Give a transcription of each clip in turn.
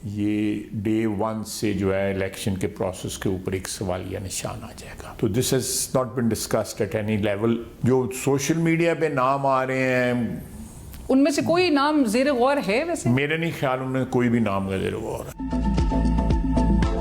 ये डे 1 से जो है इलेक्शन के प्रोसेस के ऊपर एक सवालिया निशान आ जाएगा। तो this has not been discussed at any level. जो सोशल मीडिया पे नाम आ रहे हैं उनमें से कोई नाम ज़ेर गौर है? वैसे मेरे नहीं ख्याल उन्हें कोई भी नाम का ज़ेर गौर है।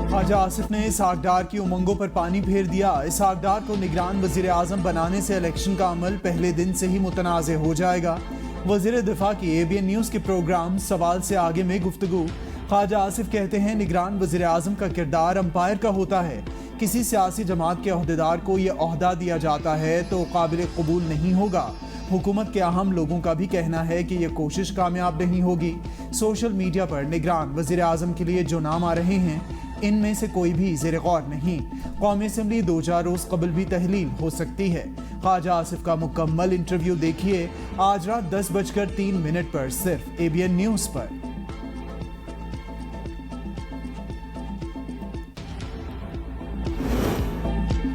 ख्वाजा आसिफ ने इसहाक डार की उमंगों पर पानी फेर दिया। इसहाक डार को निगरान वजीर आजम बनाने से इलेक्शन का अमल पहले दिन से ही मुतनाज़ हो जाएगा। वजीर दिफा की ABN न्यूज़ के प्रोग्राम सवाल से आगे में गुफ्तगू। ख्वाजा आसिफ कहते हैं निगरान वजीर आजम का किरदार अंपायर का होता है। किसी सियासी जमात के अहदेदार को यह ओहदा दिया जाता है तो काबिल कबूल नहीं होगा। हुकूमत के अहम लोगों का भी कहना है कि यह कोशिश कामयाब नहीं होगी। सोशल मीडिया पर निगरान वजीर आजम के लिए जो नाम आ रहे हैं इनमें से कोई भी ज़ेर गौर नहीं। कौमी असम्बली 2-4 रोज़ कबल भी तहलील हो सकती है। ख्वाजा आसिफ का मुकम्मल इंटरव्यू देखिए आज रात 10:03 पर सिर्फ ABN न्यूज़ पर।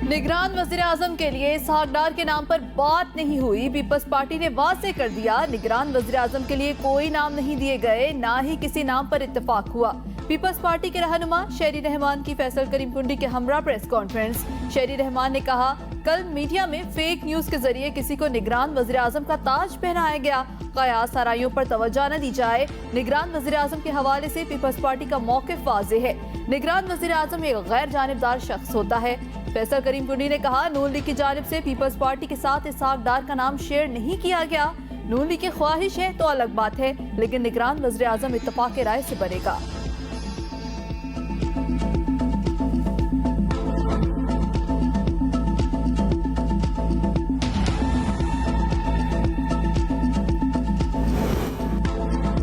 निगरान वज़ीर आज़म के लिए इसहाक डार के नाम पर बात नहीं हुई। पीपल्स पार्टी ने वाज़ेह कर दिया निगरान वज़ीर आज़म के लिए कोई नाम नहीं दिए गए, ना ही किसी नाम पर इत्तेफाक हुआ। पीपल्स पार्टी के रहनुमा शेरी रहमान की फैसल करीम कुंडी के हमरा प्रेस कॉन्फ्रेंस। शेरी रहमान ने कहा कल मीडिया में फेक न्यूज के जरिए किसी को निगरान वज़ीर आज़म का ताज पहनाया गया। कयास आराइयों पर तवज्जो न दी जाए। निगरान वज़ीर आज़म के हवाले से पीपल्स पार्टी का मौक़िफ़ वाज़ेह है। निगरान वज़ीर आज़म एक गैर जानिबदार शख्स होता है। फैसल करीम कुंडी ने कहा नून लीग की जानिब से पीपल्स पार्टी के साथ इसहाक डार का नाम शेयर नहीं किया गया। नून लीग की ख्वाहिश है तो अलग बात है, लेकिन निगरान वज़ीर आज़म इत्तफाक़ राय से बनेगा।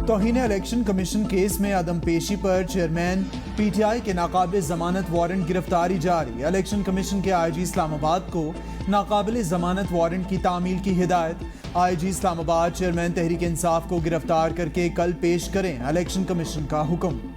तौहीन इलेक्शन कमीशन केस में अदम पेशी पर चेयरमैन PTI के नाकाबिल जमानत वारंट गिरफ्तारी जारी। इलेक्शन कमीशन के IG इस्लामाबाद को नाकाबिल जमानत वारंट की तामील की हिदायत। IG इस्लामाबाद चेयरमैन तहरीक इंसाफ को गिरफ्तार करके कल पेश करें इलेक्शन कमीशन का हुक्म।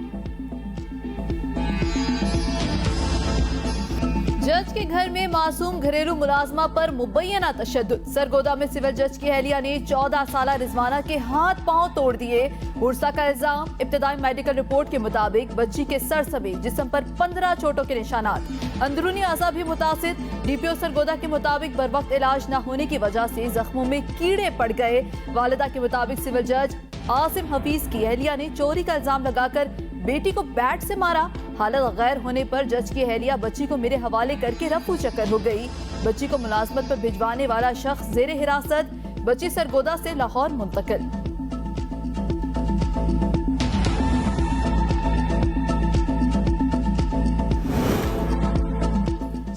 जज के घर में मासूम घरेलू मुलाजमा पर मुबैना तशद्दुद। सरगोदा में सिविल जज की अहलिया ने 14 साला रिजवाना के हाथ पांव तोड़ दिए। उर्सा का इल्जाम। इब्तदाई मेडिकल रिपोर्ट के मुताबिक बच्ची के सर समेत जिस्म पर 15 चोटों के निशानात। अंदरूनी अज़ा भी मुतासिर। DPO सरगोदा के मुताबिक बर वक्त इलाज न होने की वजह से जख्मों में कीड़े पड़ गए। वालिदा के मुताबिक सिविल जज आसिम हफीज की अहलिया ने चोरी का इल्जाम लगाकर बेटी को बैट से मारा। हालत गैर होने पर जज की अहलिया बच्ची को मेरे हवाले करके रफू चक्कर हो गई। बच्ची को मुलाजमत पर भिजवाने वाला शख्स जेर हिरासत। बच्ची सरगोदा से लाहौर मुंतकिल।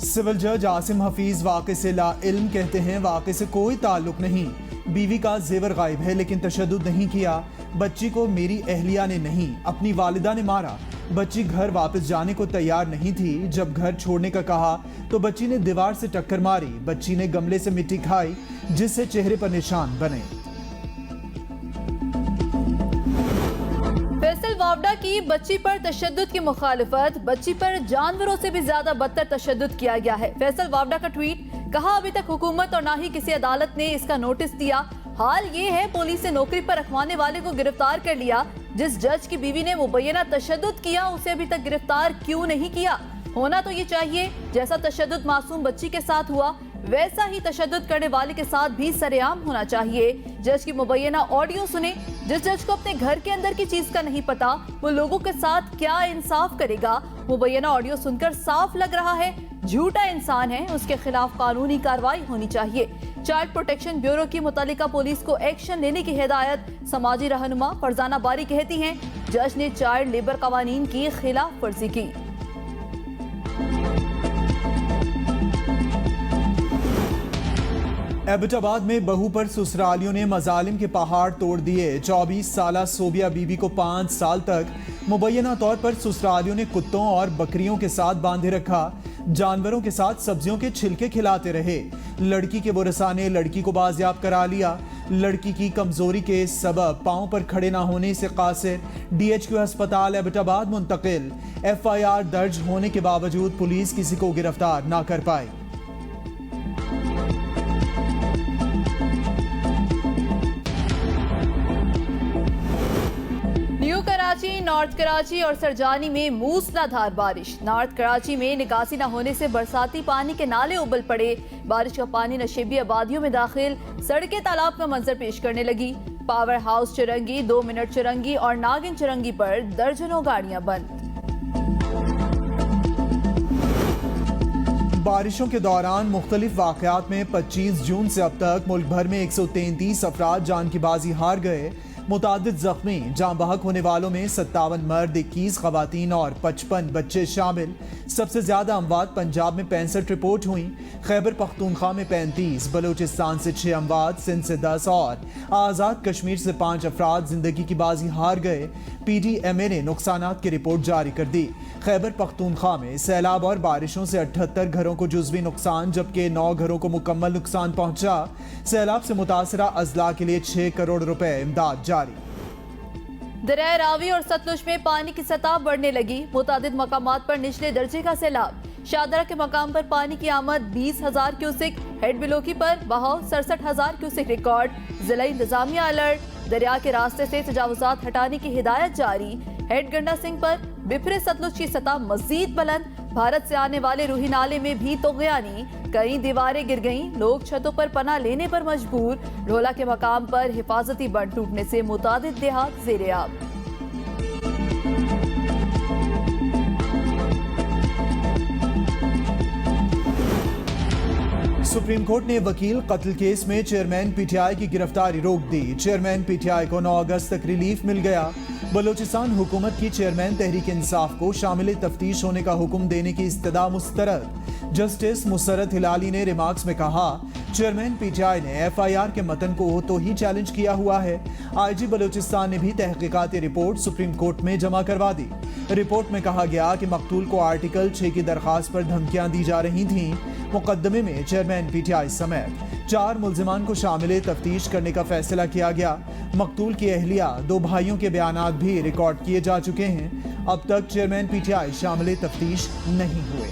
सिविल जज आसिम हफीज वाक़े से ला इल्म कहते हैं वाक़े से कोई ताल्लुक नहीं। बीवी का जेवर गायब है लेकिन तशद्दुद नहीं किया। बच्ची को मेरी अहलिया ने नहीं अपनी वालिदा ने मारा। बच्ची घर वापस जाने को तैयार नहीं थी। जब घर छोड़ने का कहा तो बच्ची ने दीवार से टक्कर मारी। बच्ची ने गमले से मिट्टी खाई जिससे चेहरे पर निशान बने। फैसल वावडा की बच्ची पर तशद्दुद की मुखालिफत। बच्ची पर जानवरों से भी ज्यादा बदतर तशद्दुद किया गया है। फैसल वावडा का ट्वीट। कहा अभी तक हुकूमत और ना ही किसी अदालत ने इसका नोटिस दिया। हाल ये है पुलिस ने नौकरी पर रखवाने वाले को गिरफ्तार कर लिया। जिस जज की बीवी ने मुबैना तशद्दुद किया उसे अभी तक गिरफ्तार क्यों नहीं किया? होना तो ये चाहिए जैसा तशद्दुद मासूम बच्ची के साथ हुआ वैसा ही तशद्दुद करने वाले के साथ भी सरेआम होना चाहिए। जज की मुबैना ऑडियो सुने। जिस जज को अपने घर के अंदर की चीज का नहीं पता वो लोगों के साथ क्या इंसाफ करेगा? मुबैना ऑडियो सुनकर साफ लग रहा है झूठा इंसान है, उसके खिलाफ कानूनी कार्रवाई होनी चाहिए। चाइल्ड प्रोटेक्शन ब्यूरो की मुतालिका पुलिस को एक्शन लेने की हिदायत। समाजी रहनुमा फरजाना बारी कहती हैं जज ने चाइल्ड लेबर कवानीन की खिलाफ वर्जी की। एबटाबाद में बहू पर ससुरालियों ने मजालिम के पहाड़ तोड़ दिए। 24 साला सोबिया बीबी को 5 साल तक मुबैना तौर पर ससुरालियों ने कुत्तों और बकरियों के साथ बांधे रखा। जानवरों के साथ सब्जियों के छिलके खिलाते रहे। लड़की के वरसा ने लड़की को बाजियाब करा लिया। लड़की की कमजोरी के सबब पांव पर खड़े ना होने से कासिर DHQ अस्पताल एबटाबाद मुंतकिल। FIR दर्ज होने के बावजूद पुलिस किसी को गिरफ्तार ना कर पाई। कराची, नॉर्थ कराची और सरजानी में मूसलाधार बारिश। नॉर्थ कराची में निकासी न होने से बरसाती पानी के नाले उबल पड़े। बारिश का पानी नशेबी आबादियों में दाखिल, सड़कें तालाब का मंजर पेश करने लगी। पावर हाउस चिरंगी, 2 मिनट चिरंगी और नागिन चिरंगी पर दर्जनों गाड़ियां बंद। बारिशों के दौरान मुख्तलिफ वाक़यात में 25 जून से अब तक मुल्क भर में 133 अफराद जान की बाजी हार गए। मुतादिद जख्मी, जाँ बहक होने वालों में 57 मर्द, 21 खवातीन और 55 बच्चे शामिल। सबसे ज्यादा अमवात पंजाब में 65 रिपोर्ट हुई। खैबर पख्तूनख्वा में 35, बलूचिस्तान से 6 अमवात, सिंध से 10 और आज़ाद कश्मीर से 5 अफराद जिंदगी की बाजी हार गए। PDMA ने नुकसानात की रिपोर्ट जारी कर दी। खैबर पख्तूनख्वा में सैलाब और बारिशों से 78 घरों को जुज़वी नुकसान, जबकि 9 घरों को मुकम्मल नुकसान पहुंचा। सैलाब से मुतासरा अजला के लिए 6 करोड़ रुपए इमदाद जारी। दरिया रावी और सतलुज में पानी की सतह बढ़ने लगी। मुतादिद मकामात पर निचले दर्जे का सैलाब। शादरा के मकाम पर पानी की आमद 20,000 क्यूसिक, हेड बिलोकी पर बहाव 67,000 क्यूसिक रिकॉर्ड। जिला इंतजामिया अलर्ट, दरिया के रास्ते से तजावुजात हटाने की हिदायत जारी। हेड गंडा सिंह पर बिफरे सतलुज की सतह मजीद बुलंद। भारत से आने वाले रूही नाले में भी तोगयानी, कई दीवारें गिर गईं, लोग छतों पर पनाह लेने पर मजबूर। ढोला के मकाम पर हिफाजती बंद टूटने से मुतादिद देहात ज़ेर-ए-आब। सुप्रीम कोर्ट ने वकील कत्ल केस में चेयरमैन PTI की गिरफ्तारी रोक दी। चेयरमैन PTI को 9 अगस्त तक रिलीफ मिल गया। बलूचिस्तान हुकूमत की चेयरमैन तहरीक इंसाफ को शामिल तफ्तीश होने का हुक्म देने की इस्तदा मुस्तरद। जस्टिस मुसरत हिलाली ने रिमार्क्स में कहा, चेयरमैन PTI ने FIR के मतन को तो ही चैलेंज किया हुआ है। IG बलूचिस्तान ने भी तहकीकाती रिपोर्ट सुप्रीम कोर्ट में जमा करवा दी। रिपोर्ट में कहा गया कि मकतूल को आर्टिकल 6 की दरखास्त पर धमकियां दी जा रही थीं। मुकदमे में चेयरमैन PTI समेत 4 मुल्जिमान को शामिल तफ्तीश करने का फैसला किया गया। मकतूल की अहलिया, 2 भाइयों के बयानात भी रिकॉर्ड किए जा चुके हैं। अब तक चेयरमैन PTI शामिल तफ्तीश नहीं हुए।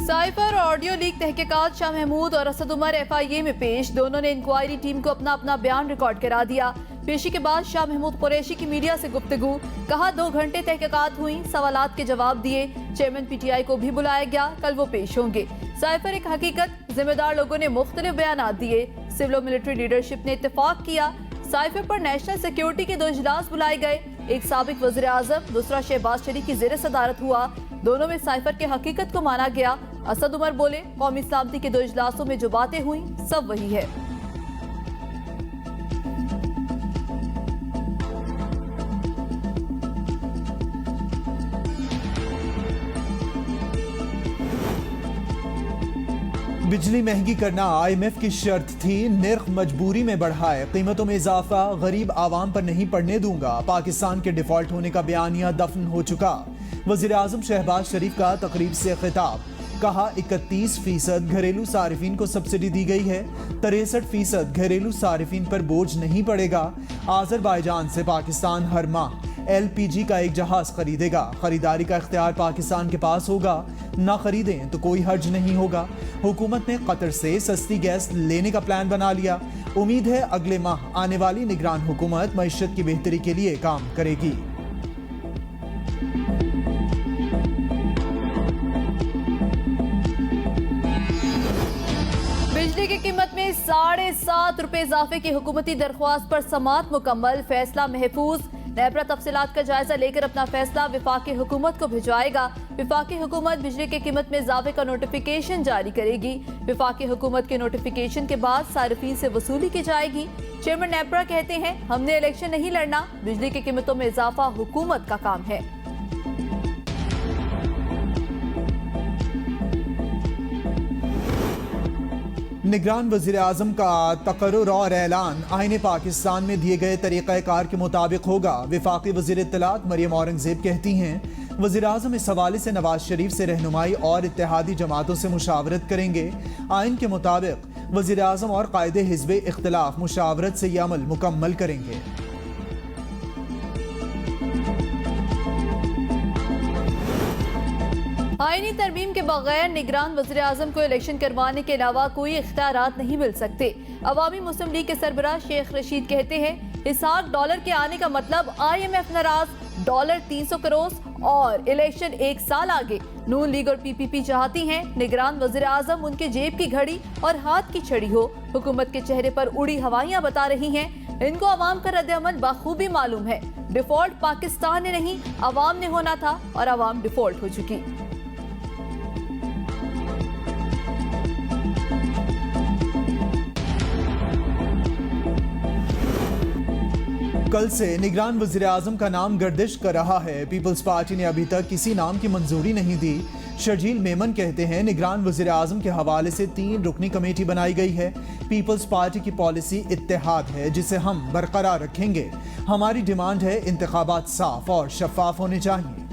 साइफर और ऑडियो लीक तहकीकात शाह महमूद और असद उमर FIA में पेश। दोनों ने इंक्वायरी टीम को अपना अपना बयान रिकॉर्ड करा दिया। पेशी के बाद शाह महमूद कुरैशी की मीडिया से गुफ्तगू, कहा 2 घंटे तहकीकात हुई, सवालात के जवाब दिए। चेयरमैन PTI को भी बुलाया गया, कल वो पेश होंगे। साइफर एक हकीकत, जिम्मेदार लोगों ने मुख्तलिफ बयानात दिए। सिविल और मिलिट्री लीडरशिप ने इत्तेफाक किया। साइफर पर नेशनल सिक्योरिटी के 2 इजलास बुलाए गए। एक साबिक वज़ीर आज़म, दूसरा शहबाज शरीफ की ज़ेर सदारत हुआ। दोनों में साइफर के हकीकत को माना गया। असद उमर बोले, कौमी सलामती के 2 इजलासों में जो बातें हुई सब वही है। बिजली महंगी करना IMF की शर्त थी, निर्ख मजबूरी में बढ़ाए। कीमतों में इजाफा गरीब आवाम पर नहीं पड़ने दूंगा। पाकिस्तान के डिफॉल्ट होने का बयानिया दफन हो चुका। वज़ीर आज़म शहबाज शरीफ का तकरीब से खिताब, कहा 31% घरेलू सारिफीन को सब्सिडी दी गई है, 63% घरेलू सारिफीन पर बोझ नहीं पड़ेगा। आज़रबाईजान से पाकिस्तान हर माह LPG का एक जहाज खरीदेगा। खरीदारी का इख्तियार पाकिस्तान के पास होगा, ना खरीदें तो कोई हर्ज नहीं होगा। हुकूमत ने कतर से सस्ती गैस लेने का प्लान बना लिया। उम्मीद है अगले माह आने वाली निगरान हुकूमत मईशत की बेहतरी के लिए काम करेगी। बिजली की कीमत में 7.5 रुपए इजाफे की हुकूमती दरख्वास्त पर समाअत मुकम्मल, फैसला महफूज। नेपरा तफसीलात का जायजा लेकर अपना फैसला विफाकी हुकूमत को भिजवाएगा। विफाकी हुकूमत बिजली की कीमत में इजाफे का नोटिफिकेशन जारी करेगी। विफाकी हुकूमत के नोटिफिकेशन के बाद सारिफीन से वसूली की जाएगी। चेयरमैन नेपरा कहते हैं, हमने इलेक्शन नहीं लड़ना, बिजली की कीमतों में इजाफा हुकूमत का काम है। निगरान वज़ीर आज़म का तकर्रुर और ऐलान आईने पाकिस्तान में दिए गए तरीक़ाकार के मुताबिक होगा। वफाकी वज़ीर इत्तलात मरियम औरंगज़ेब कहती हैं, वज़ीर आज़म इस हवाले से नवाज शरीफ से रहनुमाई और इत्तेहादी जमातों से मुशावरत करेंगे। आइन के मुताबिक वज़ीर आज़म और कायदे हिज़्ब इख्तिलाफ मुशावरत से यह अमल मुकम्मल करेंगे। आईनी तरमीम के बगैर निगरान वज़ीर आज़म को इलेक्शन करवाने के अलावा कोई इख्तियारात नहीं मिल सकते। अवामी मुस्लिम लीग के सरबराह शेख रशीद कहते हैं इसाक डॉलर के आने का मतलब IMF नाराज, डॉलर 300 करोड़ और इलेक्शन एक साल आगे। नून लीग और PPP चाहती हैं निगरान वज़ीर आज़म उनके जेब की घड़ी और हाथ की छड़ी हो। हुकूमत के चेहरे पर उड़ी हवाइयां बता रही हैं इनको अवाम का रद्द-ए-अमल बखूबी मालूम है। डिफॉल्ट पाकिस्तान ने नहीं अवाम ने होना था और अवाम डिफॉल्ट हो चुकी। कल से निगरान वज़ीर आज़म का नाम गर्दिश कर रहा है। पीपल्स पार्टी ने अभी तक किसी नाम की मंजूरी नहीं दी। शर्जील मेमन कहते हैं निगरान वज़ीर आज़म के हवाले से 3 रुकनी कमेटी बनाई गई है। पीपल्स पार्टी की पॉलिसी इत्तेहाद है जिसे हम बरकरार रखेंगे। हमारी डिमांड है इंतखाबात साफ और शफाफ होने चाहिए।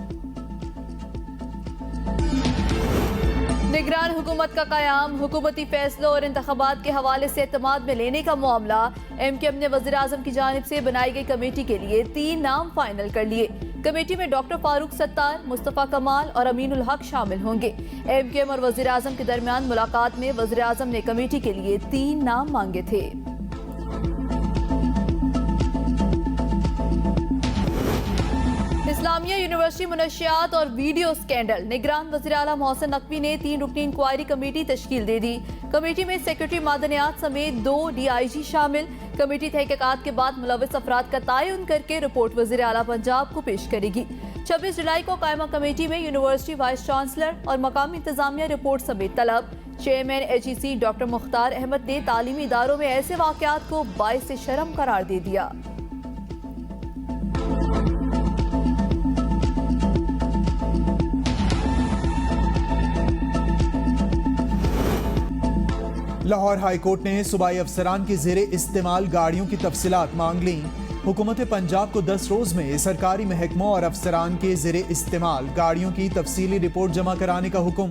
निगरान हुकूमत का कयाम, हुकूमती फैसलों और इंतखाबात के हवाले से एतमाद में लेने का मामला। MKM ने वज़ीर आज़म की जानिब से बनाई गई कमेटी के लिए 3 नाम फाइनल कर लिए। कमेटी में डॉक्टर फारूक सत्तार, मुस्तफ़ा कमाल और अमीनुल हक शामिल होंगे। MKM और वज़ीर आज़म के दरमियान मुलाकात में वज़ीर आज़म ने कमेटी के लिए 3 नाम मांगे थे। इस्लामिया यूनिवर्सिटी मुनशियात और वीडियो स्कैंडल, निगरान वज़ीर आला मोहसिन नकवी ने 3 रुकनी इंक्वायरी कमेटी तश्कील दे दी। कमेटी में सेक्रेटरी मादनियात समेत 2 DIG शामिल। कमेटी तहकीकात के बाद मुलव्विस अफराद का तयन करके रिपोर्ट वज़ीर आला पंजाब को पेश करेगी। 26 जुलाई को कायमा कमेटी में यूनिवर्सिटी वाइस चांसलर और मकामी इंतजामिया रिपोर्ट समेत तलब। Chairman HEC doctor Mukhtar Ahmed ने तालीमी इदारों में ऐसे वाक़यात को बाइस शर्म करार दे दिया। लाहौर हाई कोर्ट ने सूबाई अफसरान की ज़ेरे इस्तेमाल गाड़ियों की तफसीलात मांग ली। हुकूमत पंजाब को 10 रोज़ में सरकारी महकमों और अफसरान के ज़ेरे इस्तेमाल गाड़ियों की तफसीली रिपोर्ट जमा कराने का हुक्म।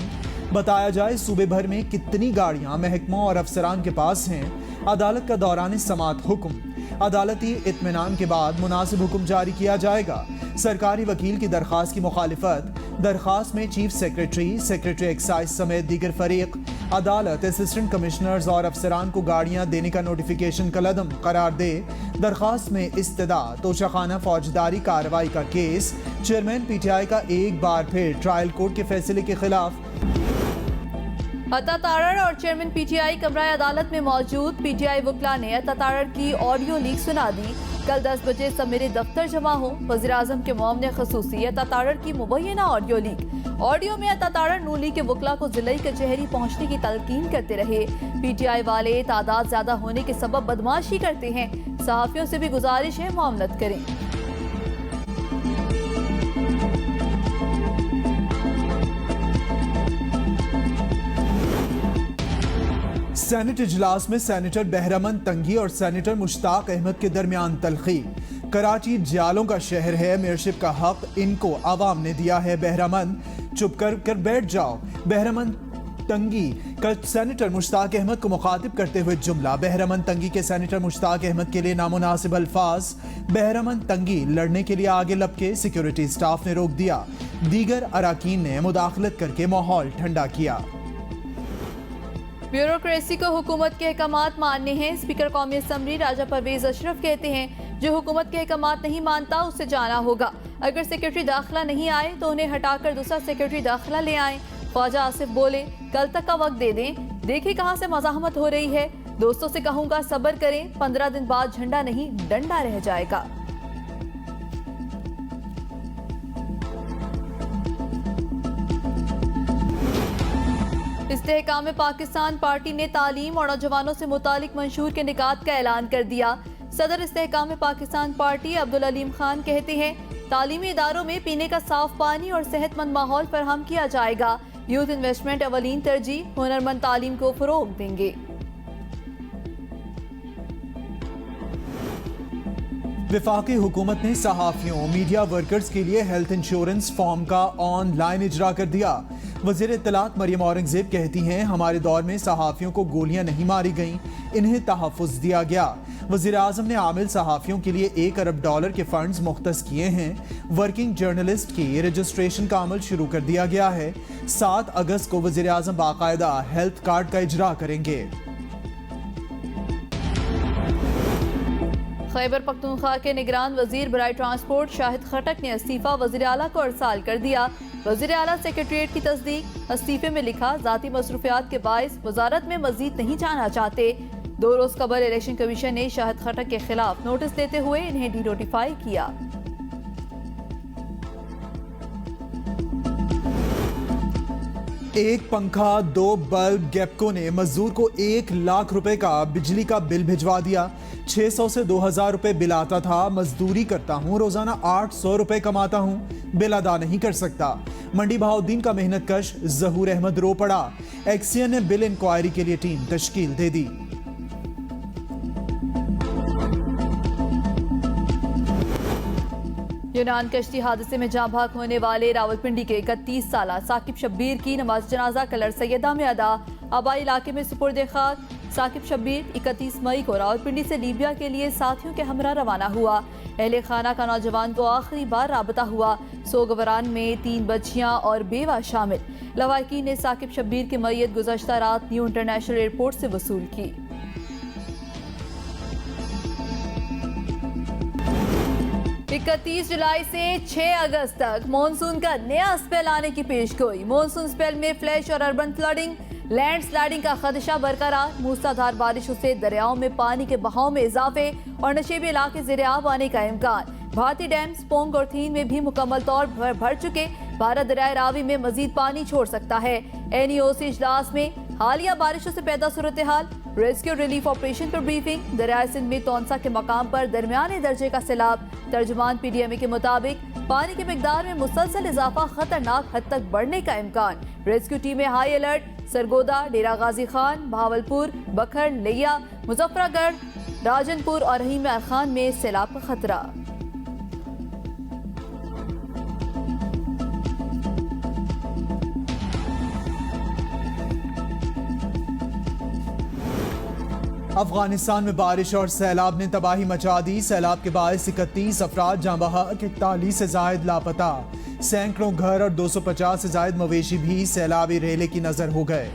बताया जाए सूबे भर में कितनी गाड़ियां महकमों और अफसरान के पास हैं। अदालत का दौरान समात हुक्म। अदालती इत्मीनान के बाद मुनासिब हुक्म जारी किया जाएगा। सरकारी वकील की दरख्वास्त की मुखालिफत। दरख्वास्त में चीफ सेक्रेटरी, सेक्रेटरी एक्साइज समेत दीगर फरीक अदालत असिस्टेंट कमिश्नर्स और अफसरान को गाड़ियां देने का नोटिफिकेशन कलदम करार दे। दरख्वास्त में इस्तदा तोशाखाना फौजदारी कार्रवाई का केस। चेयरमैन PTI का एक बार फिर ट्रायल कोर्ट के फैसले के खिलाफ। अता तारड़ और चेयरमैन PTI कमरा अदालत में मौजूद। PTI वकला ने अता तारड़ की ऑडियो लीक सुना दी। कल 10 बजे सब मेरे दफ्तर जमा हो। वज़ीर आज़म के मुआवने ख़ुसूसी अता तारड़ की मुबैना ऑडियो लीक। ऑडियो में अता तारड़ नून लीग के वकला को जिले कचहरी पहुंचने की तलकीन करते रहे। PTI वाले तादाद ज्यादा होने के सबब बदमाशी करते हैं। सहाफियों से भी गुजारिश है मामलत करें। सेनेट इजलास में सेनेटर बहरमन तंगी और सेनेटर मुश्ताक अहमद के दरमियान तलखी। कराची जालों का शहर है, मेयरशिप का हक इनको आवाम ने दिया है। बहरमन चुप कर बैठ जाओ। बहरमन तंगी का सेनेटर मुश्ताक अहमद को मुखातिब करते हुए जुमला। बहरमन तंगी के सेनेटर मुश्ताक अहमद के लिए नामुनासिब अल्फाज। बहरमन तंगी लड़ने के लिए आगे लपके, सिक्योरिटी स्टाफ ने रोक दिया। दीगर अराकीन ने मुदाखलत करके माहौल ठंडा किया। ब्यूरोक्रेसी को हुकूमत के अहकामात मानने हैं। स्पीकर कौमी असम्बली राजा परवेज अशरफ कहते हैं जो हुकूमत के अहकामात नहीं मानता उसे जाना होगा। अगर सेक्रेटरी दाखिला नहीं आए तो उन्हें हटाकर दूसरा सेक्रेटरी दाखिला ले आए। ख्वाजा आसिफ बोले कल तक का वक्त दे दें। देखिए कहां से मज़ाहमत हो रही है। दोस्तों से कहूंगा सब्र करें, 15 दिन बाद झंडा नहीं डंडा रह जाएगा। इस्तेहकाम पाकिस्तान पार्टी ने तालीम और नौजवानों से मुतालिक मंशूर के निकात का ऐलान कर दिया। सदर इस्तेहकाम पाकिस्तान पार्टी अब्दुल अलीम खान कहते हैं तालीमी इदारों में पीने का साफ पानी और सेहतमंद माहौल फराहम किया जाएगा। यूथ इन्वेस्टमेंट अवलीन तरजीह, हुनरमंद तालीम को फरोग देंगे। वफाकी हुकूमत ने सहाफ़ियों मीडिया वर्कर्स के लिए हेल्थ इंश्योरेंस फॉर्म का ऑनलाइन इजरा कर दिया। वज़ीर इत्तलात मरियम औरंगज़ेब कहती हैं, हमारे दौर में सहाफ़ियों को गोलियां नहीं मारी गईं, इन्हें तहफ़्फ़ुज़ दिया गया। वज़ीर आज़म ने आमिल सहाफ़ियों के लिए $1 अरब के फंड्स मुख्तस किए हैं। वर्किंग जर्नलिस्ट की रजिस्ट्रेशन का अमल शुरू कर दिया गया है। 7 अगस्त को वज़ीर आज़म बाकायदा हेल्थ कार्ड का इजरा करेंगे। खैबर पख्तूनख्वा के निगरान वजीर बराए ट्रांसपोर्ट शाहिद खटक ने इस्तीफा वजीर आला को अरसाल कर दिया। वजीर आला सेक्रेटरीट की तस्दीक। इस्तीफे में लिखा, जाती मसरूफियात के बाइस वजारत में मजीद नहीं जाना चाहते। 2 रोज कबल इलेक्शन कमीशन ने शाहिद खटक के खिलाफ नोटिस देते हुए इन्हें डिनोटिफाई किया। एक पंखा 2 बल्ब गैपको ने मजदूर को 1 लाख रुपए का बिजली का बिल भिजवा दिया। 600 से 2000 रुपए बिल आता था। मजदूरी करता हूँ, रोजाना 800 रुपए कमाता हूँ, बिल अदा नहीं कर सकता। मंडी बहाउद्दीन का मेहनत कश जहूर अहमद रो पड़ा। एक्सियन ने बिल इंक्वायरी के लिए टीम तश्कील दे दी। यूनान कश्ती हादसे में जाँ भाग होने वाले रावलपिंडी के 31 साला साकिब शब्बीर की नमाज जनाजा कलर सैयदा में अदा। आबाई इलाके में सुपुर्द खाक। साकिब शब्बीर 31 मई को रावलपिंडी से लीबिया के लिए साथियों के हमरा रवाना हुआ। अहले खाना का नौजवान को आखिरी बार राबता हुआ। सोगवरान में 3 बच्चियां और बेवा शामिल। लवाहिकीन ने साकिब शब्बीर की मैयत गुज़श्ता रात न्यू इंटरनेशनल एयरपोर्ट से वसूल की। 31 जुलाई से 6 अगस्त तक मॉनसून का नया स्पेल आने की पेशगोई। मॉनसून स्पेल में फ्लैश और अर्बन फ्लडिंग, लैंड स्लाइडिंग का खदशा बरकरार। मूसलाधार बारिशों से दरियाओं में पानी के बहाव में इजाफे और नशेबी इलाके ज़ेर-आब आने का इम्कान। भारतीय डैम्स पोंग और थीन में भी मुकम्मल तौर पर भर चुके। भारत दरियाए रावी में मजीद पानी छोड़ सकता है। NEOC इजलास में हालिया बारिशों से पैदा सूरत हाल, रेस्क्यू रिलीफ ऑपरेशन पर ब्रीफिंग। दरियाए सिंध में तौंसा के मकाम पर दरमियाने दर्जे का सैलाब। तर्जुमान PDMA के मुताबिक पानी की मिकदार में मुसलसल इजाफा खतरनाक हद तक बढ़ने का इम्कान। रेस्क्यू टीमें हाई अलर्ट। सरगोदा, डेरा गाजी खान, भावलपुर, बखर, लिया, मुजफ्फरगढ़, राजनपुर और रहीम खान में सैलाब का खतरा। अफगानिस्तान में बारिश और सैलाब ने तबाही मचा दी। सैलाब के बायस 31 अफराद जाँ बहक, 41 से जायद लापता। सैकड़ों घर और 250 से जायद मवेशी भी सैलाबी रेले की नजर हो गए।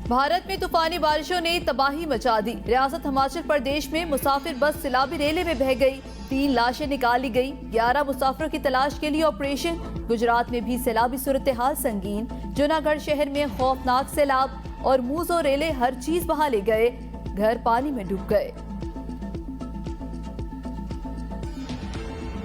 भारत में तूफानी बारिशों ने तबाही मचा दी। रियासत हिमाचल प्रदेश में मुसाफिर बस सैलाबी रेले में बह गई। 3 लाशें निकाली गई। 11 मुसाफिरों की तलाश के लिए ऑपरेशन। गुजरात में भी सैलाबी सूरत हाल संगीन। जूनागढ़ शहर में खौफनाक सैलाब और मूज और रेले हर चीज बहा ले गए। घर पानी में डूब गए।